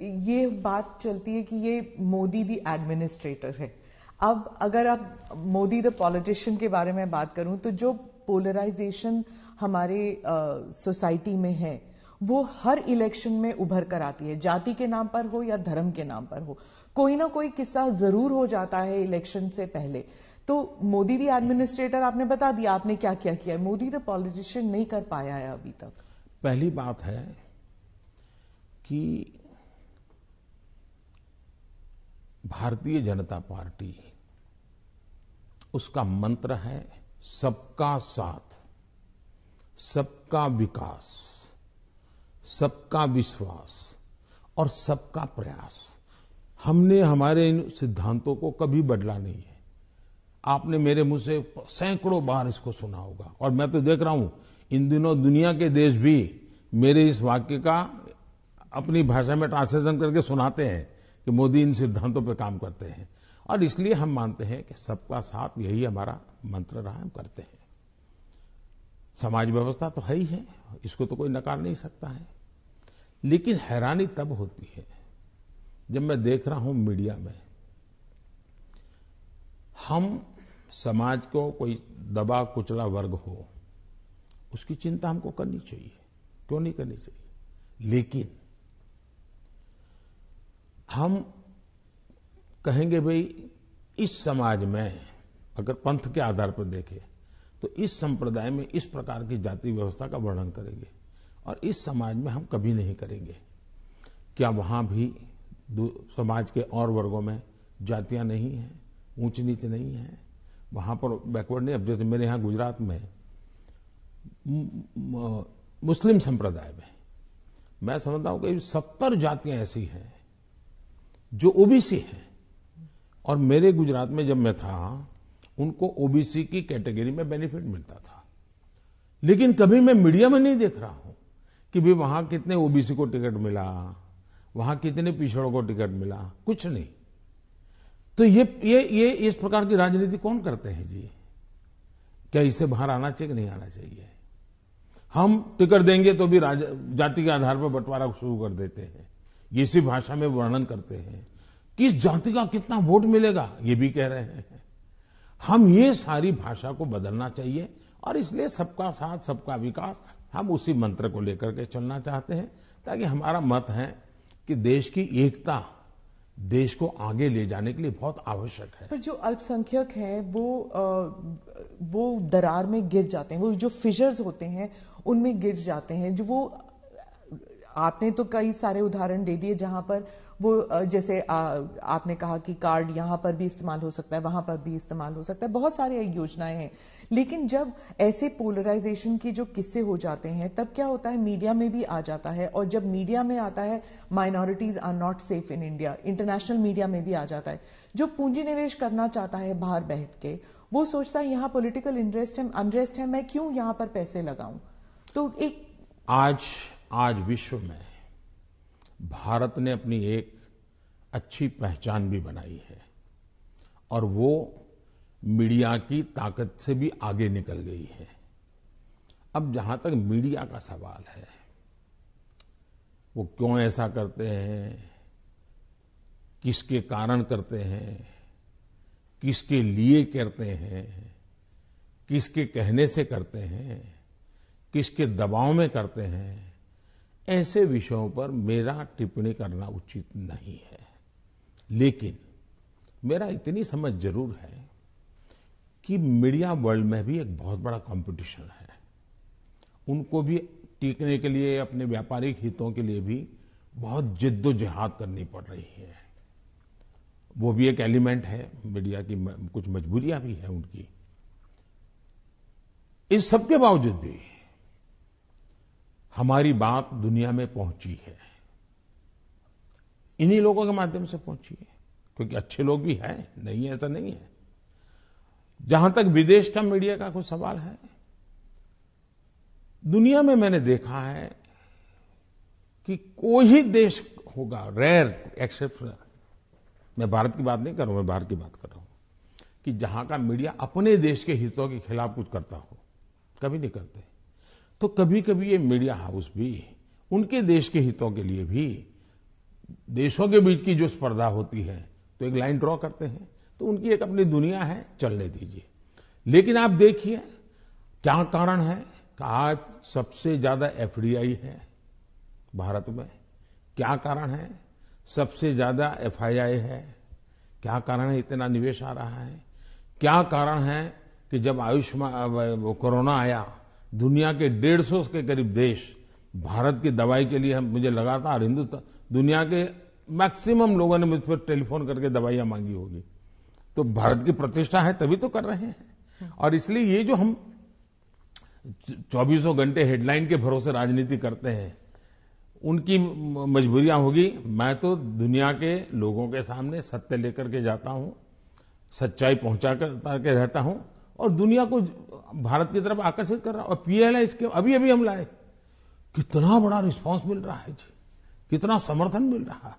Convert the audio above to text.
ये बात चलती है कि ये मोदी दी एडमिनिस्ट्रेटर है। अब अगर आप मोदी द पॉलिटिशियन के बारे में बात करूं तो जो पोलराइजेशन हमारे सोसाइटी में है वो हर इलेक्शन में उभर कर आती है, जाति के नाम पर हो या धर्म के नाम पर हो। कोई ना कोई किस्सा जरूर हो जाता है इलेक्शन से पहले। तो मोदी दी एडमिनिस्ट्रेटर आपने बता दिया आपने क्या क्या किया है, मोदी द पॉलिटिशियन नहीं कर पाया है अभी तक। पहली बात है कि भारतीय जनता पार्टी, उसका मंत्र है सबका साथ, सबका विकास, सबका विश्वास और सबका प्रयास। हमने हमारे इन सिद्धांतों को कभी बदला नहीं है। आपने मेरे मुंह से सैकड़ों बार इसको सुना होगा और मैं तो देख रहा हूं इन दिनों दुनिया के देश भी मेरे इस वाक्य का अपनी भाषा में ट्रांसलेशन करके सुनाते हैं कि मोदी इन सिद्धांतों पर काम करते हैं। और इसलिए हम मानते हैं कि सबका साथ यही हमारा मंत्र रहा, हम करते हैं। समाज व्यवस्था तो है ही है, इसको तो कोई नकार नहीं सकता है। लेकिन हैरानी तब होती है जब मैं देख रहा हूं मीडिया में हम समाज को कोई दबा कुचला वर्ग हो उसकी चिंता हमको करनी चाहिए, क्यों नहीं करनी चाहिए। लेकिन हम कहेंगे भाई इस समाज में अगर पंथ के आधार पर देखें तो इस संप्रदाय में इस प्रकार की जाति व्यवस्था का वर्णन करेंगे और इस समाज में हम कभी नहीं करेंगे। क्या वहां भी समाज के और वर्गों में जातियां नहीं हैं, ऊंच नीच नहीं है, वहां पर बैकवर्ड नहीं। अब जैसे मेरे यहां गुजरात में मुस्लिम संप्रदाय में मैं समझता हूं कि 70 जातियां ऐसी हैं जो ओबीसी हैं और मेरे गुजरात में जब मैं था उनको ओबीसी की कैटेगरी में बेनिफिट मिलता था। लेकिन कभी मैं मीडिया में नहीं देख रहा हूं कि भाई वहां कितने ओबीसी को टिकट मिला, वहां कितने पिछड़ों को टिकट मिला, कुछ नहीं। तो ये इस प्रकार की राजनीति कौन करते हैं जी? क्या इसे बाहर आना चाहिए कि नहीं आना चाहिए? हम टिकट देंगे तो भी जाति के आधार पर बंटवारा शुरू कर देते हैं, इसी भाषा में वर्णन करते हैं। किस जाति का कितना वोट मिलेगा ये भी कह रहे हैं। हम ये सारी भाषा को बदलना चाहिए और इसलिए सबका साथ सबका विकास हम उसी मंत्र को लेकर के चलना चाहते हैं, ताकि हमारा मत है कि देश की एकता देश को आगे ले जाने के लिए बहुत आवश्यक है। पर जो अल्पसंख्यक हैं वो दरार में गिर जाते हैं, वो जो फिशर्स होते हैं उनमें गिर जाते हैं। जो वो आपने तो कई सारे उदाहरण दे दिए जहां पर वो जैसे आपने कहा कि कार्ड यहां पर भी इस्तेमाल हो सकता है, वहां पर भी इस्तेमाल हो सकता है, बहुत सारी योजनाएं हैं। लेकिन जब ऐसे पोलराइजेशन की जो किस्से हो जाते हैं तब क्या होता है, मीडिया में भी आ जाता है। और जब मीडिया में आता है minorities are not safe in India, international media में भी आ जाता है। जो पूंजी निवेश करना चाहता है बाहर बैठ के वो सोचता है यहां पॉलिटिकल अनरेस्ट है, मैं क्यों यहां पर पैसे लगाऊं। तो एक आज विश्व में भारत ने अपनी एक अच्छी पहचान भी बनाई है और वो मीडिया की ताकत से भी आगे निकल गई है। अब जहां तक मीडिया का सवाल है, वो क्यों ऐसा करते हैं, किसके कारण करते हैं, किसके लिए करते हैं, किसके कहने से करते हैं, किसके दबाव में करते हैं, ऐसे विषयों पर मेरा टिप्पणी करना उचित नहीं है। लेकिन मेरा इतनी समझ जरूर है कि मीडिया वर्ल्ड में भी एक बहुत बड़ा कंपटीशन है। उनको भी टिकने के लिए, अपने व्यापारिक हितों के लिए भी बहुत जिद्दोजहद करनी पड़ रही है। वो भी एक एलिमेंट है मीडिया की, कुछ मजबूरियां भी हैं उनकी। इस सबके बावजूद भी हमारी बात दुनिया में पहुंची है, इन्हीं लोगों के माध्यम से पहुंची है, क्योंकि अच्छे लोग भी हैं, नहीं है ऐसा नहीं है। जहां तक विदेश का मीडिया का कुछ सवाल है, दुनिया में मैंने देखा है कि कोई ही देश होगा, रेयर एक्सेप्शन, मैं भारत की बात नहीं कर रहा हूं, मैं बाहर की बात कर रहा हूं, कि जहां का मीडिया अपने देश के हितों के खिलाफ कुछ करता हो। कभी नहीं करते। तो कभी कभी ये मीडिया हाउस भी उनके देश के हितों के लिए भी देशों के बीच की जो स्पर्धा होती है तो एक लाइन ड्रॉ करते हैं, तो उनकी एक अपनी दुनिया है, चलने दीजिए। लेकिन आप देखिए क्या कारण है कि आज सबसे ज्यादा एफडीआई है भारत में, क्या कारण है सबसे ज्यादा एफआईआई है, क्या कारण है इतना निवेश आ रहा है, क्या कारण है कि जब आयुष्मान कोरोना आया दुनिया के 150 के करीब देश भारत की दवाई के लिए मुझे लगातार हिंदुस्तान दुनिया के मैक्सिमम लोगों ने मुझ पर टेलीफोन करके दवाइयां मांगी होगी। तो भारत की प्रतिष्ठा है तभी तो कर रहे हैं। और इसलिए ये जो हम 24 घंटे हेडलाइन के भरोसे राजनीति करते हैं उनकी मजबूरियां होगी। मैं तो दुनिया के लोगों के सामने सत्य लेकर के जाता हूं, सच्चाई पहुंचा के रहता हूं और दुनिया को भारत की तरफ आकर्षित कर रहा हूं। और पीएलआई स्कीम अभी अभी हम लाए, कितना बड़ा रिस्पांस मिल रहा है जी, कितना समर्थन मिल रहा है।